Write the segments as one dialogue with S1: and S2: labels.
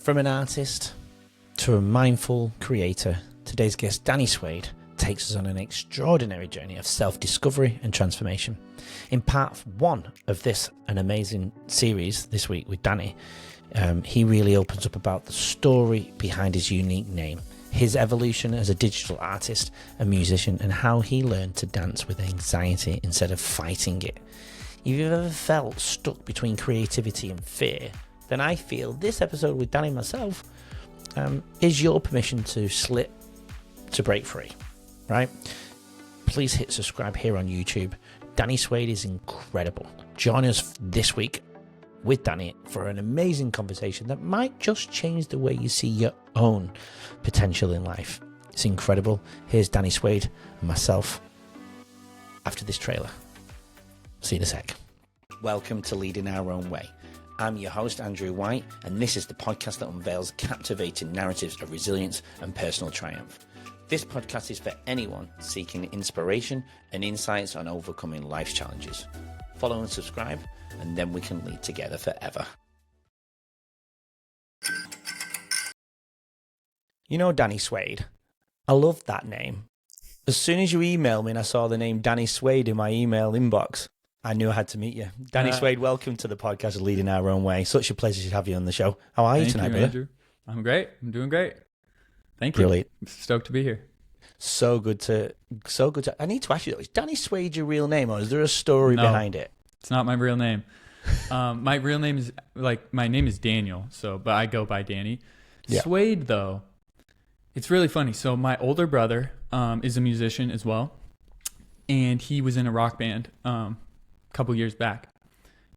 S1: From an artist to a mindful creator, today's guest Danny Suede takes us on an extraordinary journey of self-discovery and transformation. In part one of this an amazing series this week with Danny, he really opens up about the story behind his unique name, his evolution as a digital artist and musician, and how he learned to dance with anxiety instead of fighting it. If you've ever felt stuck between creativity and fear, then I feel this episode with Danny and myself is your permission to slip, to break free, right? Please hit subscribe here on YouTube. Danny Suede is incredible. Join us this week with Danny for an amazing conversation that might just change the way you see your own potential in life. It's incredible. Here's Danny Suede and myself after this trailer. See you in a sec. Welcome to Leading Our Own Way. I'm your host, Andrew White, and this is the podcast that unveils captivating narratives of resilience and personal triumph. This podcast is for anyone seeking inspiration and insights on overcoming life's challenges. Follow and subscribe, and then we can lead together forever. You know Danny Suede? I love that name. As soon as you emailed me and I saw the name Danny Suede in my email inbox, I knew I had to meet you. Danny Suede, welcome to the podcast of Leading Our Own Way. Such a pleasure to have you on the show. How are you tonight, brother?
S2: Andrew. I'm great. I'm doing great. Thank you.
S1: Brilliant.
S2: Stoked to be here.
S1: So good to. I need to ask you though, is Danny Suede your real name, or is there a story behind it?
S2: It's not my real name. My real name is my name is Daniel. But I go by Danny. Yeah. Suede though, it's really funny. So my older brother is a musician as well, and he was in a rock band a couple years back,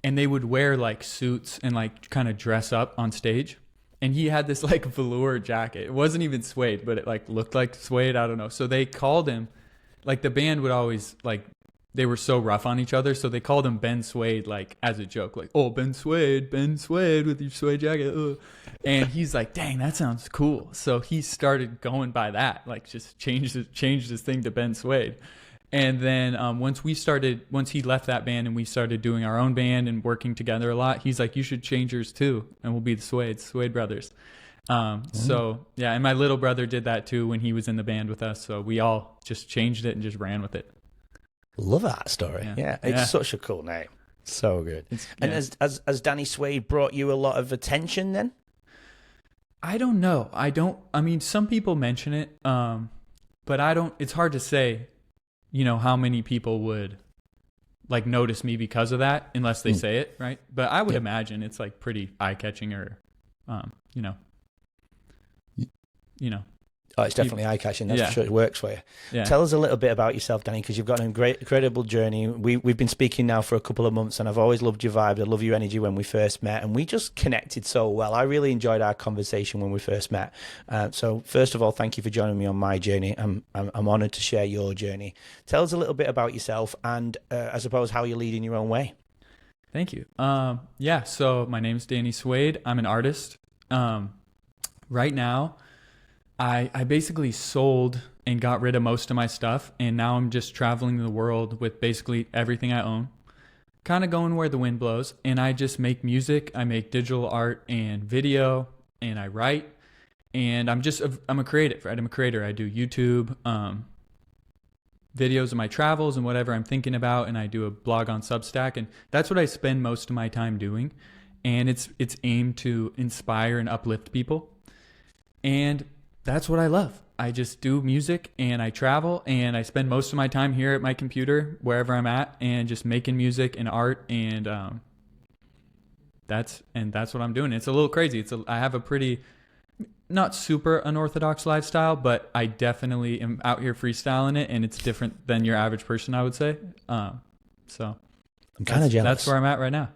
S2: and they would wear like suits and like kind of dress up on stage. And he had this like velour jacket. It wasn't even suede, but it like looked like suede. I don't know. So they called him, like the band would always like, they were so rough on each other. So they called him Ben Suede, like as a joke, like, oh, Ben Suede with your suede jacket. Ugh. And he's like, dang, that sounds cool. So he started going by that, like just changed his thing to Ben Suede. And then once he left that band and we started doing our own band and working together a lot, he's like, you should change yours too. And we'll be the Suede brothers. So yeah, and my little brother did that too when he was in the band with us. So we all just changed it and just ran with it.
S1: Love that story. Yeah. It's such a cool name. So good. And has Danny Suede brought you a lot of attention then?
S2: I don't know. I mean, some people mention it, but it's hard to say, you know, how many people would like notice me because of that unless they say it, right? But I would imagine it's like pretty eye-catching or, you know.
S1: Oh, it's definitely eye-catching. That's for sure. It works for you.
S2: Yeah.
S1: Tell us a little bit about yourself, Danny, because you've got a incredible journey. We've been speaking now for a couple of months, and I've always loved your vibe. I love your energy when we first met, and we just connected so well. I really enjoyed our conversation when we first met. So first of all, thank you for joining me on my journey. I'm honoured to share your journey. Tell us a little bit about yourself and I suppose how you're leading your own way.
S2: Thank you. So my name's Danny Suede. I'm an artist. Right now, I basically sold and got rid of most of my stuff, and now I'm just traveling the world with basically everything I own, kind of going where the wind blows, and I just make music. I make digital art and video, and I write, and I'm a creative, right? I'm a creator. I do YouTube, videos of my travels and whatever I'm thinking about, and I do a blog on Substack, and that's what I spend most of my time doing, and it's aimed to inspire and uplift people, and that's what I love. I just do music and I travel and I spend most of my time here at my computer, wherever I'm at, and just making music and art. And that's what I'm doing. It's a little crazy. I have a pretty, not super unorthodox lifestyle, but I definitely am out here freestyling it, and it's different than your average person, I would say. So
S1: I'm kind of jealous.
S2: That's where I'm at right now.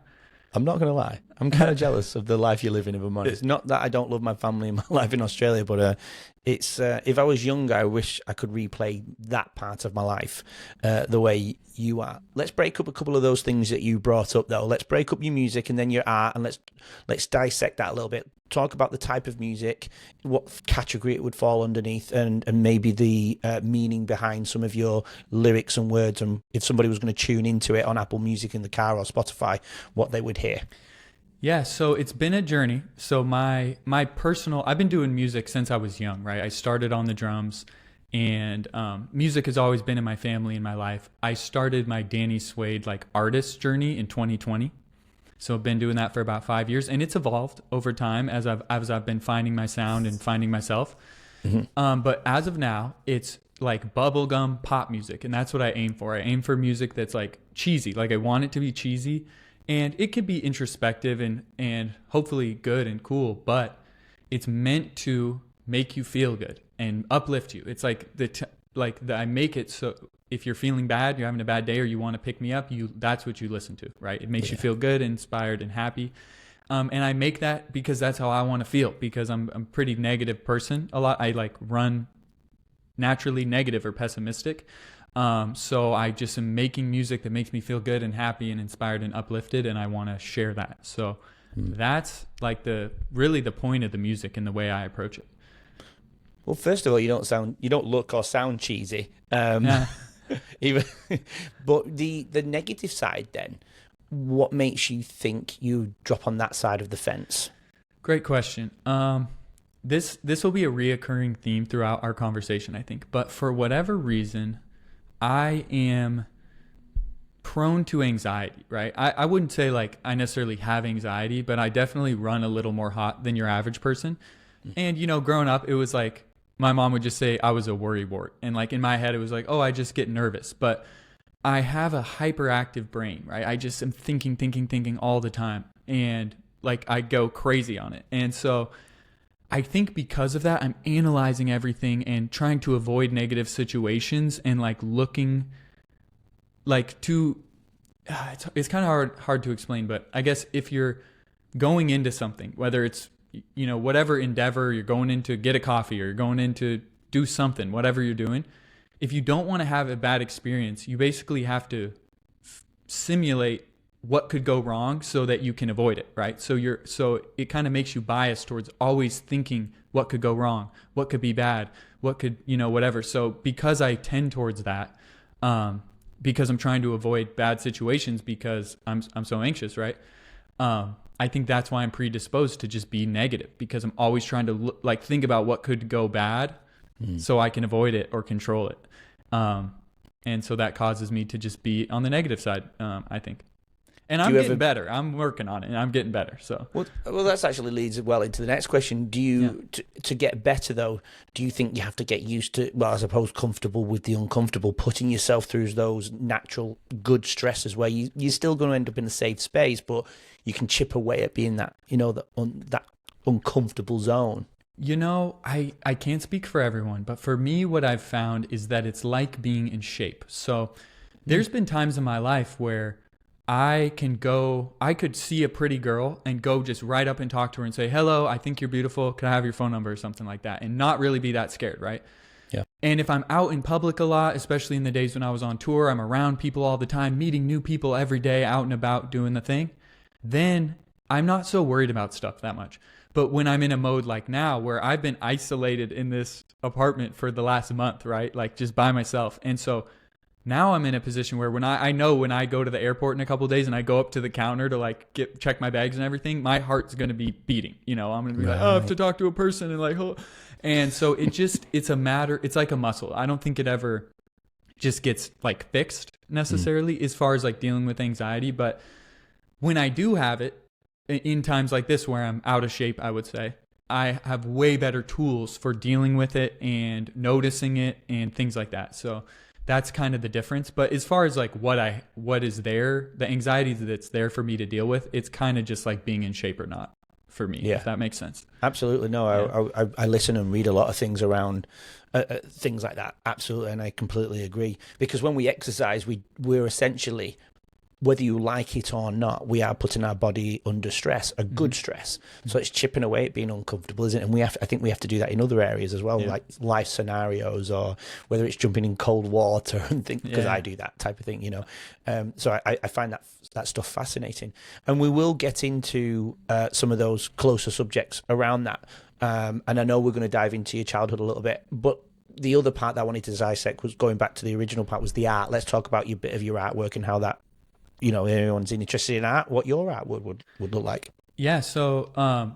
S1: I'm not going to lie. I'm kind of jealous of the life you're living, if I'm honest. Not that I don't love my family and my life in Australia, but it's if I was younger, I wish I could replay that part of my life the way you are. Let's break up a couple of those things that you brought up, though. Let's break up your music and then your art, and let's dissect that a little bit. Talk about the type of music, what category it would fall underneath, and maybe the meaning behind some of your lyrics and words, and if somebody was going to tune into it on Apple Music in the car or Spotify, what they would hear.
S2: Yeah, so it's been a journey. So my personal, I've been doing music since I was young, right? I started on the drums, and music has always been in my family, in my life. I started my Danny Suede like artist journey in 2020. So I've been doing that for about 5 years, and it's evolved over time as I've been finding my sound and finding myself. But as of now, it's like bubblegum pop music, and that's what I aim for. I aim for music that's like cheesy. Like I want it to be cheesy, and it could be introspective and hopefully good and cool, but it's meant to make you feel good and uplift you. It's like I make it so if you're feeling bad, you're having a bad day, or you want to pick me up, that's what you listen to, right? It makes you feel good, inspired, and happy. And I make that because that's how I want to feel, because I'm a pretty negative person a lot. I like run naturally negative or pessimistic. So I just am making music that makes me feel good and happy and inspired and uplifted, and I want to share that. So that's like really the point of the music and the way I approach it.
S1: Well, first of all, you don't look or sound cheesy. Even, but the negative side then, what makes you think you drop on that side of the fence?
S2: Great question. This will be a reoccurring theme throughout our conversation, I think. But for whatever reason, I am prone to anxiety, right? I wouldn't say like I necessarily have anxiety, but I definitely run a little more hot than your average person. And, growing up, it was like my mom would just say I was a worrywart. And like in my head, it was like, oh, I just get nervous. But I have a hyperactive brain, right? I just am thinking all the time. And like I go crazy on it. And so I think because of that, I'm analyzing everything and trying to avoid negative situations and like looking like to, it's kind of hard to explain, but I guess if you're going into something, whether it's, whatever endeavor you're going into, get a coffee, or you're going in to do something, whatever you're doing, if you don't want to have a bad experience, you basically have to simulate what could go wrong so that you can avoid it, right? So it kind of makes you biased towards always thinking what could go wrong, what could be bad, what could, whatever. So because I tend towards that, because I'm trying to avoid bad situations because I'm so anxious, right? I think that's why I'm predisposed to just be negative, because I'm always trying to think about what could go bad so I can avoid it or control it. And so that causes me to just be on the negative side, I think. And I'm getting better. I'm working on it, and I'm getting better. So
S1: well, that actually leads well into the next question. Do you, to get better though, do you think you have to get used to, well, I suppose comfortable with the uncomfortable, putting yourself through those natural good stresses where you're still going to end up in the safe space, but you can chip away at being that, that uncomfortable zone?
S2: I can't speak for everyone, but for me, what I've found is that it's like being in shape. So there's been times in my life where I could see a pretty girl and go just right up and talk to her and say, hello, I think you're beautiful. Could I have your phone number or something like that? And not really be that scared, right?
S1: Yeah.
S2: And if I'm out in public a lot, especially in the days when I was on tour, I'm around people all the time, meeting new people every day, out and about doing the thing, then I'm not so worried about stuff that much. But when I'm in a mode like now, where I've been isolated in this apartment for the last month, right? Like just by myself. And so now I'm in a position where when I know when I go to the airport in a couple of days and I go up to the counter to check my bags and everything, my heart's going to be beating. I'm going to be like, oh, I have to talk to a person and and so it's a matter. It's like a muscle. I don't think it ever just gets fixed necessarily as far as dealing with anxiety. But when I do have it in times like this where I'm out of shape, I would say I have way better tools for dealing with it and noticing it and things like that. So that's kind of the difference. But as far as what is there, the anxiety that's there for me to deal with, it's kind of just like being in shape or not for me, if that makes sense.
S1: Absolutely. No, yeah. I listen and read a lot of things around things like that. Absolutely. And I completely agree. Because when we exercise, we're essentially, whether you like it or not, we are putting our body under stress, a good stress. So it's chipping away at being uncomfortable, isn't it? And I think we have to do that in other areas as well, like life scenarios, or whether it's jumping in cold water and things, because I do that type of thing, So I find that stuff fascinating. And we will get into some of those closer subjects around that. And I know we're going to dive into your childhood a little bit, but the other part that I wanted to dissect was going back to the original part, was the art. Let's talk about your bit of your artwork and how that, anyone's interested in art, what your art would look like.
S2: Yeah. So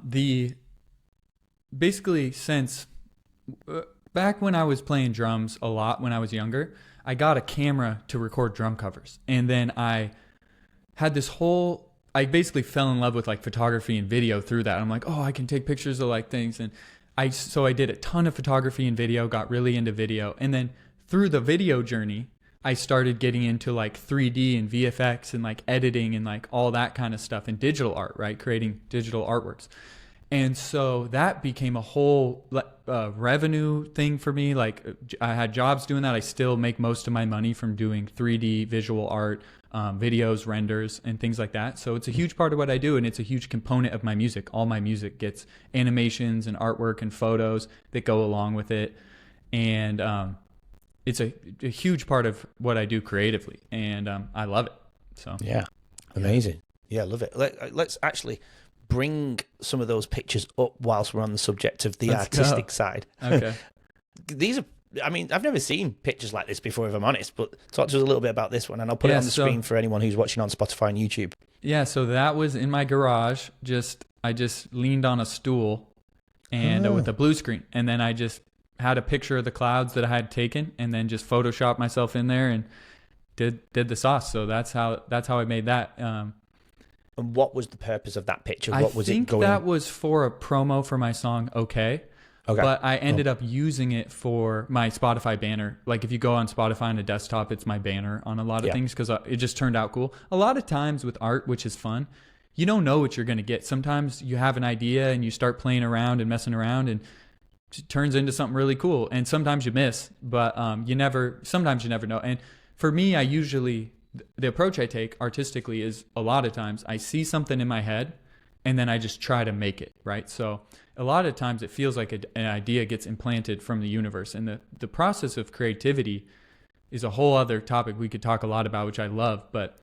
S2: basically since back when I was playing drums a lot when I was younger, I got a camera to record drum covers, and then I had this whole. I basically fell in love with like photography and video through that. I'm like, oh, I can take pictures of like things, and I did a ton of photography and video, got really into video, and then through the video journey, I started getting into like 3D and VFX and like editing and like all that kind of stuff and digital art, right? Creating digital artworks. And so that became a whole revenue thing for me. Like I had jobs doing that. I still make most of my money from doing 3D visual art, videos, renders, and things like that. So it's a huge part of what I do, and it's a huge component of my music. All my music gets animations and artwork and photos that go along with it. And it's a huge part of what I do creatively, and I love it. So
S1: yeah, amazing. Yeah, I love it. Let's actually bring some of those pictures up whilst we're on the subject of the artistic side.
S2: Okay.
S1: These are, I mean, I've never seen pictures like this before, if I'm honest, but talk to us a little bit about this one, and I'll put it on the screen for anyone who's watching on Spotify and YouTube.
S2: Yeah, so that was in my garage. I just leaned on a stool and with a blue screen, and then I just had a picture of the clouds that I had taken, and then just photoshopped myself in there and did the sauce. So that's how I made that.
S1: And what was the purpose of that picture? What was it going?
S2: I think that was for a promo for my song Okay. But I ended up using it for my Spotify banner. Like if you go on Spotify on a desktop, it's my banner on a lot of things because it just turned out cool. A lot of times with art, which is fun, you don't know what you're going to get. Sometimes you have an idea and you start playing around and messing around, and it turns into something really cool. And sometimes you miss, but sometimes you never know. And for me, the approach I take artistically is a lot of times I see something in my head and then I just try to make it, right? So a lot of times it feels like an idea gets implanted from the universe. And the process of creativity is a whole other topic we could talk a lot about, which I love. But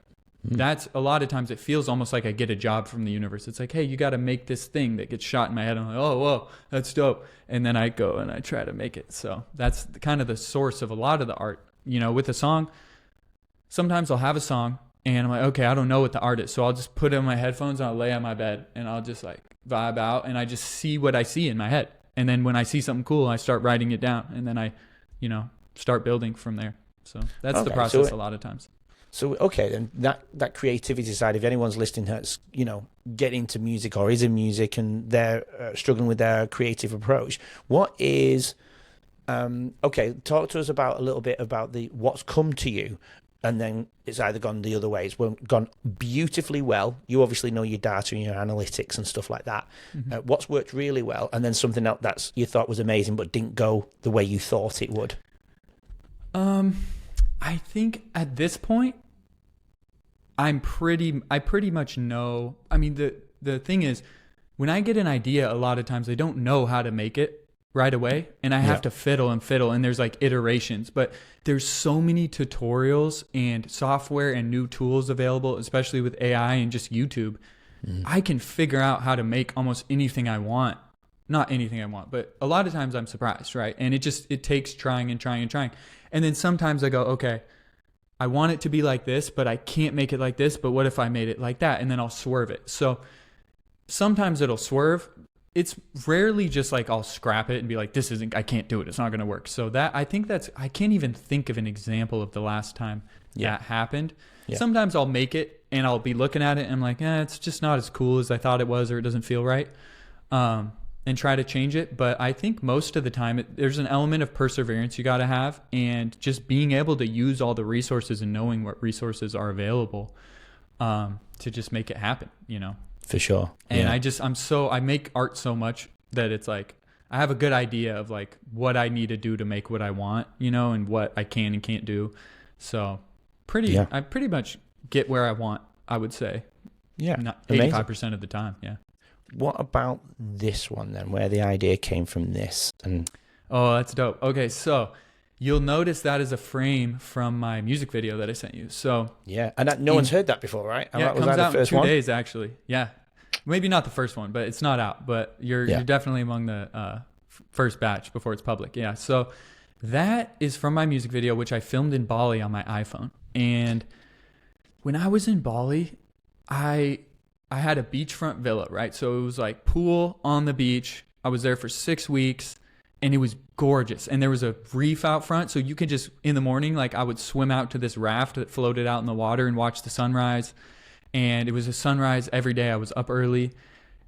S2: that's a lot of times it feels almost like I get a job from the universe. It's like, hey, you got to make this thing that gets shot in my head. I'm like, oh, whoa, that's dope. And then I go and I try to make it. So that's kind of the source of a lot of the art. You know, with a song, sometimes I'll have a song and I'm like, okay, I don't know what the art is. So I'll just put in my headphones and I'll lay on my bed and I'll just like vibe out and I just see what I see in my head. And then when I see something cool, I start writing it down and then I, start building from there. So that's the process a lot of times.
S1: So, okay, then that creativity side, if anyone's listening that's, getting into music or is in music and they're struggling with their creative approach, what is, talk to us about a little bit about what's come to you. And then it's either gone the other way. It's gone beautifully well. You obviously know your data and your analytics and stuff like that. Mm-hmm. What's worked really well, and then something else that you thought was amazing but didn't go the way you thought it would.
S2: I think at this point, I pretty much know. I mean, the thing is, when I get an idea, a lot of times I don't know how to make it right away, and I have to fiddle, and there's like iterations, but there's so many tutorials and software and new tools available, especially with AI and just YouTube. I can figure out how to make almost anything I want. Not anything I want, but a lot of times I'm surprised, right? And it takes trying and trying and trying. And then sometimes I go, okay, I want it to be like this, but I can't make it like this, but what if I made it like that? And then I'll swerve it. So sometimes it'll swerve. It's rarely just like I'll scrap it and be like, I can't do it. It's not going to work. So I can't even think of an example of the last time that happened. Yeah. Sometimes I'll make it and I'll be looking at it and I'm like, it's just not as cool as I thought it was, or it doesn't feel right. And try to change it. But I think most of the time there's an element of perseverance you got to have, and just being able to use all the resources and knowing what resources are available to just make it happen,
S1: For sure.
S2: And I make art so much that it's like I have a good idea of like what I need to do to make what I want, and what I can and can't do. So I pretty much get where I want, I would say.
S1: Yeah.
S2: Not 85% of the time. Yeah.
S1: What about this one then, where the idea came from this?
S2: Oh, that's dope. Okay, so you'll notice that is a frame from my music video that I sent you. So
S1: yeah, and no one's heard that before, right?
S2: Yeah, it comes out in 2 days actually. Yeah, maybe not the first one, but it's not out. But you're definitely among the first batch before it's public. Yeah, so that is from my music video, which I filmed in Bali on my iPhone. And when I was in Bali, I I had a beachfront villa, right? So it was like pool on the beach. I was there for 6 weeks and it was gorgeous. And there was a reef out front. So you could just, in the morning, like I would swim out to this raft that floated out in the water and watch the sunrise. And it was a sunrise every day. I was up early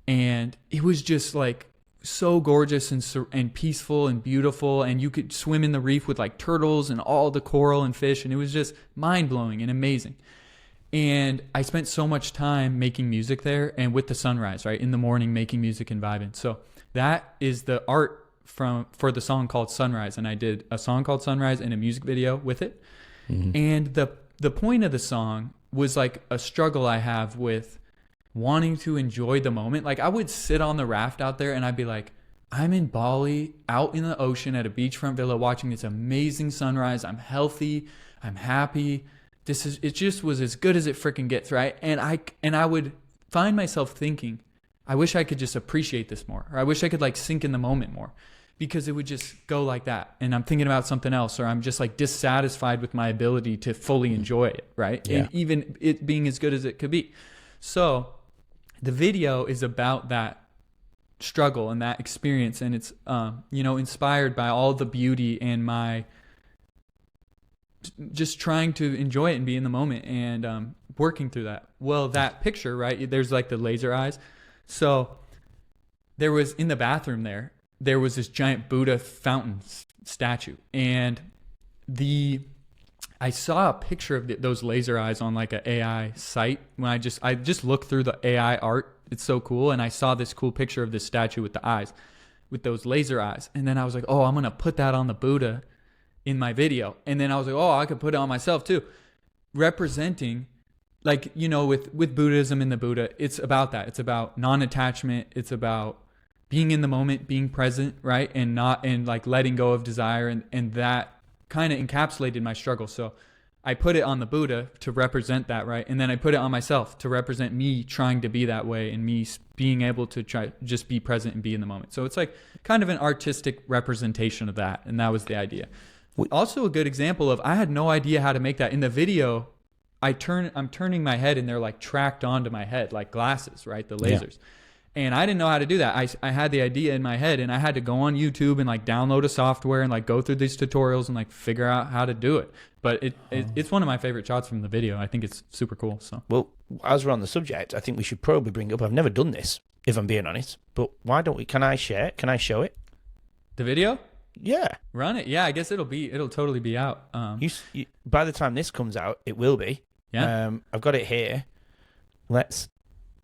S2: and it was just like so gorgeous and peaceful and beautiful. And you could swim in the reef with like turtles and all the coral and fish. And it was just mind blowing and amazing. And I spent so much time making music there and with the sunrise, right? In the morning, making music and vibing. So that is the art for the song called Sunrise. And I did a song called Sunrise and a music video with it. Mm-hmm. And the point of the song was like a struggle I have with wanting to enjoy the moment. Like I would sit on the raft out there and I'd be like, I'm in Bali, out in the ocean at a beachfront villa watching this amazing sunrise. I'm healthy. I'm happy. It just was as good as it freaking gets, right? And I would find myself thinking, I wish I could just appreciate this more, or I wish I could like sink in the moment more, because it would just go like that. And I'm thinking about something else, or I'm just like dissatisfied with my ability to fully enjoy it, right? Yeah. And even it being as good as it could be. So the video is about that struggle and that experience, and it's inspired by all the beauty and my just trying to enjoy it and be in the moment and working through that. Well, that picture, right, there's like the laser eyes. So there was, in the bathroom there was this giant Buddha fountain statue. And I saw a picture of those laser eyes on like an AI site when I just looked through the AI art. It's so cool. And I saw this cool picture of this statue with the eyes, with those laser eyes. And then I was like, oh, I'm going to put that on the Buddha in my video. And then I was like, oh, I could put it on myself too. Representing, like, with Buddhism and the Buddha, it's about that. It's about non-attachment. It's about being in the moment, being present, right? And like letting go of desire. And that kind of encapsulated my struggle. So I put it on the Buddha to represent that, right? And then I put it on myself to represent me trying to be that way and me being able to try just be present and be in the moment. So it's like kind of an artistic representation of that. And that was the idea. Also a good example of, I had no idea how to make that. In the video, I'm turning my head and they're like tracked onto my head, like glasses, right? The lasers. Yeah. And I didn't know how to do that. I had the idea in my head and I had to go on YouTube and like download a software and like go through these tutorials and like figure out how to do it. But it's one of my favorite shots from the video. I think it's super cool. So,
S1: well, as we're on the subject, I think we should probably bring up, I've never done this, if I'm being honest, but why don't we, can I share it? Can I show it?
S2: The video?
S1: Yeah.
S2: Run it. Yeah, I guess it'll totally be out.
S1: By the time this comes out, it will be. Yeah. I've got it here. Let's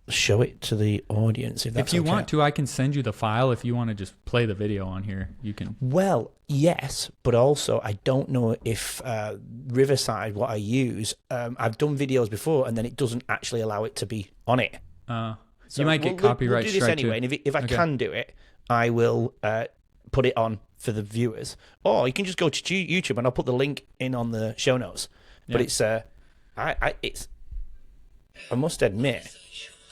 S1: show it to the audience if that's
S2: If you want to, I can send you the file. If you want to just play the video on here, you can.
S1: Well, yes, but also I don't know if Riverside, what I use, I've done videos before and then it doesn't actually allow it to be on it.
S2: So you might get copyright
S1: we'll do this anyway, too. And if I can do it, I will put it on for the viewers. Or you can just go to YouTube and I'll put the link in on the show notes. Yeah. But it's I must admit.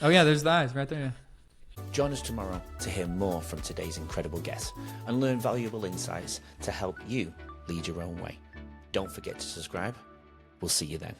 S2: Oh yeah, there's the eyes right there. Yeah.
S1: Join us tomorrow to hear more from today's incredible guests and learn valuable insights to help you lead your own way. Don't forget to subscribe. We'll see you then.